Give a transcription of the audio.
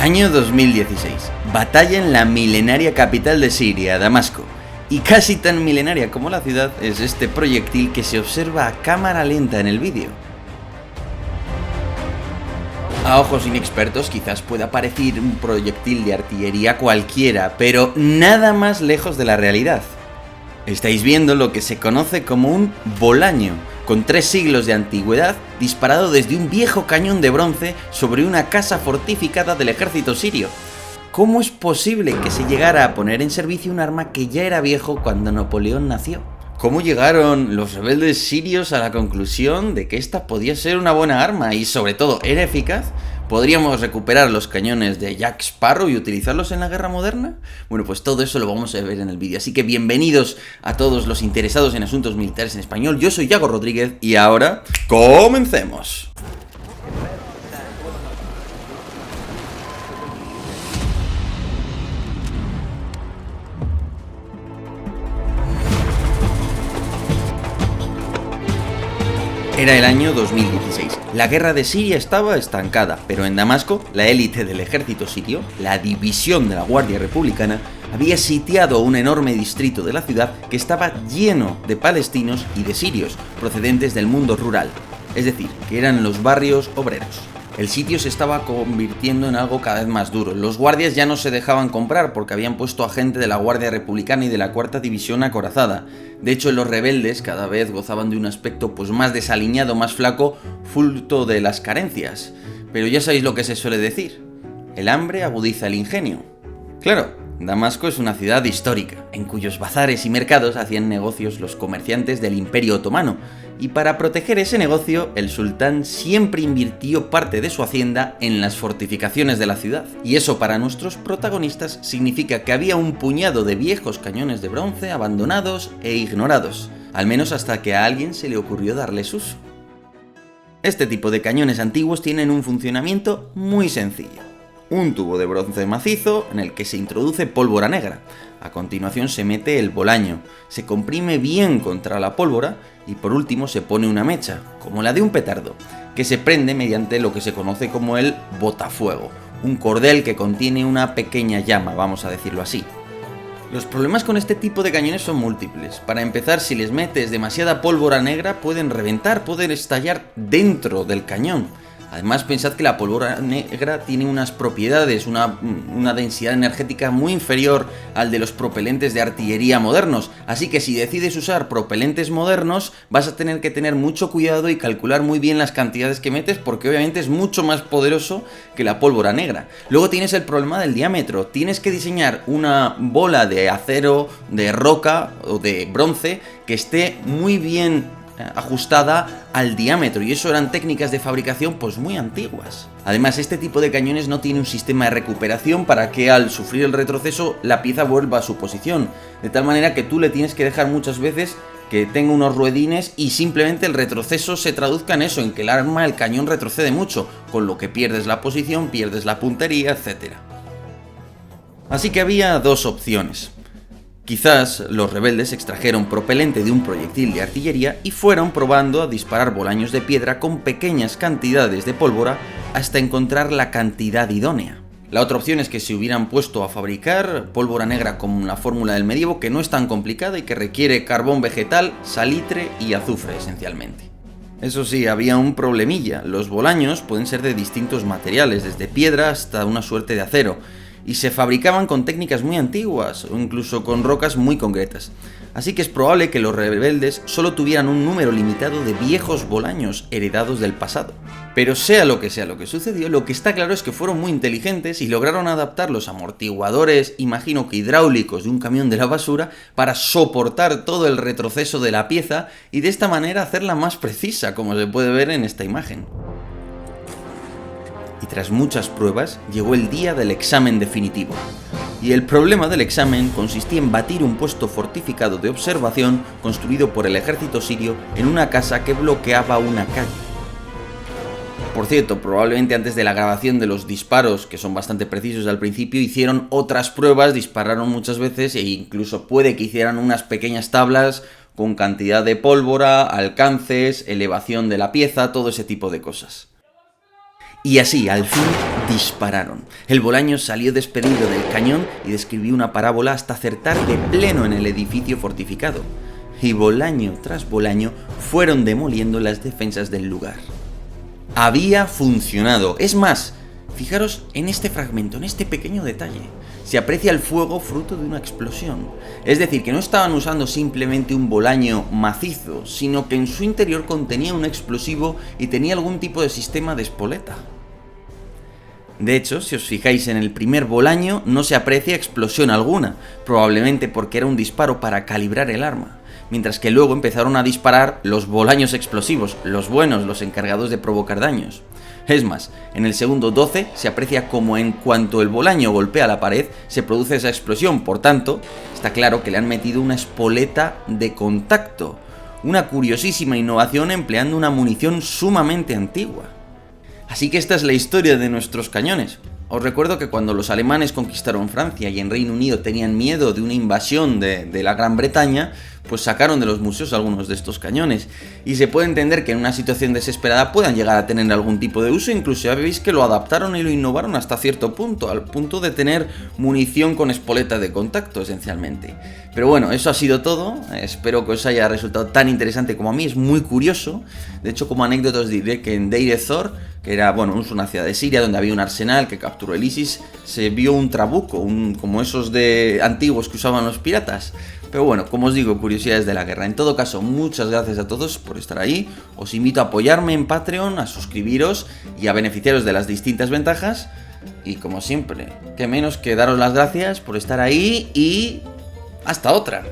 Año 2016. Batalla en la milenaria capital de Siria, Damasco. Y casi tan milenaria como la ciudad es este proyectil que se observa a cámara lenta en el vídeo. A ojos inexpertos quizás pueda parecer un proyectil de artillería cualquiera, pero nada más lejos de la realidad. Estáis viendo lo que se conoce como un bolaño, con 3 siglos de antigüedad, disparado desde un viejo cañón de bronce sobre una casa fortificada del ejército sirio. ¿Cómo es posible que se llegara a poner en servicio un arma que ya era viejo cuando Napoleón nació? ¿Cómo llegaron los rebeldes sirios a la conclusión de que esta podía ser una buena arma y sobre todo era eficaz? ¿Podríamos recuperar los cañones de Jack Sparrow y utilizarlos en la guerra moderna? Bueno, pues todo eso lo vamos a ver en el vídeo, así que bienvenidos a todos los interesados en asuntos militares en español. Yo soy Yago Rodríguez y ahora ¡comencemos! Era el año 2016. La guerra de Siria estaba estancada, pero en Damasco, la élite del ejército sirio, la división de la Guardia Republicana, había sitiado un enorme distrito de la ciudad que estaba lleno de palestinos y de sirios, procedentes del mundo rural, es decir, que eran los barrios obreros. El sitio se estaba convirtiendo en algo cada vez más duro. Los guardias ya no se dejaban comprar porque habían puesto a gente de la Guardia Republicana y de la Cuarta División acorazada. De hecho, los rebeldes cada vez gozaban de un aspecto más desaliñado, más flaco, fruto de las carencias. Pero ya sabéis lo que se suele decir: el hambre agudiza el ingenio. Claro, Damasco es una ciudad histórica, en cuyos bazares y mercados hacían negocios los comerciantes del Imperio Otomano, y para proteger ese negocio, el sultán siempre invirtió parte de su hacienda en las fortificaciones de la ciudad. Y eso para nuestros protagonistas significa que había un puñado de viejos cañones de bronce abandonados e ignorados, al menos hasta que a alguien se le ocurrió darles uso. Este tipo de cañones antiguos tienen un funcionamiento muy sencillo. Un tubo de bronce macizo en el que se introduce pólvora negra. A continuación se mete el bolaño, se comprime bien contra la pólvora y por último se pone una mecha, como la de un petardo, que se prende mediante lo que se conoce como el botafuego, un cordel que contiene una pequeña llama, vamos a decirlo así. Los problemas con este tipo de cañones son múltiples. Para empezar, si les metes demasiada pólvora negra pueden reventar, pueden estallar dentro del cañón. Además, pensad que la pólvora negra tiene unas propiedades, una densidad energética muy inferior al de los propelentes de artillería modernos, así que si decides usar propelentes modernos vas a tener que tener mucho cuidado y calcular muy bien las cantidades que metes, porque obviamente es mucho más poderoso que la pólvora negra. Luego tienes el problema del diámetro, tienes que diseñar una bola de acero, de roca o de bronce que esté muy bien ajustada al diámetro, y eso eran técnicas de fabricación muy antiguas. Además, este tipo de cañones no tiene un sistema de recuperación para que al sufrir el retroceso la pieza vuelva a su posición, de tal manera que tú le tienes que dejar muchas veces que tenga unos ruedines y simplemente el retroceso se traduzca en eso, en que el cañón retrocede mucho, con lo que pierdes la posición, pierdes la puntería, etc. Así que había dos opciones. Quizás los rebeldes extrajeron propelente de un proyectil de artillería y fueron probando a disparar bolaños de piedra con pequeñas cantidades de pólvora hasta encontrar la cantidad idónea. La otra opción es que se hubieran puesto a fabricar pólvora negra con la fórmula del medievo, que no es tan complicada y que requiere carbón vegetal, salitre y azufre esencialmente. Eso sí, había un problemilla: los bolaños pueden ser de distintos materiales, desde piedra hasta una suerte de acero, y se fabricaban con técnicas muy antiguas o incluso con rocas muy concretas. Así que es probable que los rebeldes solo tuvieran un número limitado de viejos bolaños heredados del pasado. Pero sea lo que sucedió, lo que está claro es que fueron muy inteligentes y lograron adaptar los amortiguadores, imagino que hidráulicos, de un camión de la basura para soportar todo el retroceso de la pieza y de esta manera hacerla más precisa, como se puede ver en esta imagen. Y tras muchas pruebas, llegó el día del examen definitivo. Y el problema del examen consistía en batir un puesto fortificado de observación construido por el ejército sirio en una casa que bloqueaba una calle. Por cierto, probablemente antes de la grabación de los disparos, que son bastante precisos al principio, hicieron otras pruebas, dispararon muchas veces e incluso puede que hicieran unas pequeñas tablas con cantidad de pólvora, alcances, elevación de la pieza, todo ese tipo de cosas. Y así, al fin, dispararon. El Bolaño salió despedido del cañón y describió una parábola hasta acertar de pleno en el edificio fortificado. Y bolaño tras bolaño fueron demoliendo las defensas del lugar. Había funcionado. Es más, fijaros en este fragmento, en este pequeño detalle. Se aprecia el fuego fruto de una explosión. Es decir, que no estaban usando simplemente un bolaño macizo, sino que en su interior contenía un explosivo y tenía algún tipo de sistema de espoleta. De hecho, si os fijáis en el primer bolaño, no se aprecia explosión alguna, probablemente porque era un disparo para calibrar el arma, mientras que luego empezaron a disparar los bolaños explosivos, los buenos, los encargados de provocar daños. Es más, en el segundo 12 se aprecia como en cuanto el bolaño golpea la pared, se produce esa explosión, por tanto, está claro que le han metido una espoleta de contacto, una curiosísima innovación empleando una munición sumamente antigua. Así que esta es la historia de nuestros cañones. Os recuerdo que cuando los alemanes conquistaron Francia y en Reino Unido tenían miedo de una invasión de la Gran Bretaña, pues sacaron de los museos algunos de estos cañones. Y se puede entender que en una situación desesperada puedan llegar a tener algún tipo de uso, incluso ya veis que lo adaptaron y lo innovaron hasta cierto punto, al punto de tener munición con espoleta de contacto esencialmente. Pero bueno, eso ha sido todo, espero que os haya resultado tan interesante como a mí, es muy curioso. De hecho, como anécdota os diré que en Deir ez-Zor, que era, es una ciudad de Siria donde había un arsenal que capturó el ISIS, se vio un trabuco, como esos de antiguos que usaban los piratas. Pero bueno, como os digo, curiosidades de la guerra. En todo caso, muchas gracias a todos por estar ahí. Os invito a apoyarme en Patreon, a suscribiros y a beneficiaros de las distintas ventajas. Y como siempre, qué menos que daros las gracias por estar ahí y hasta otra.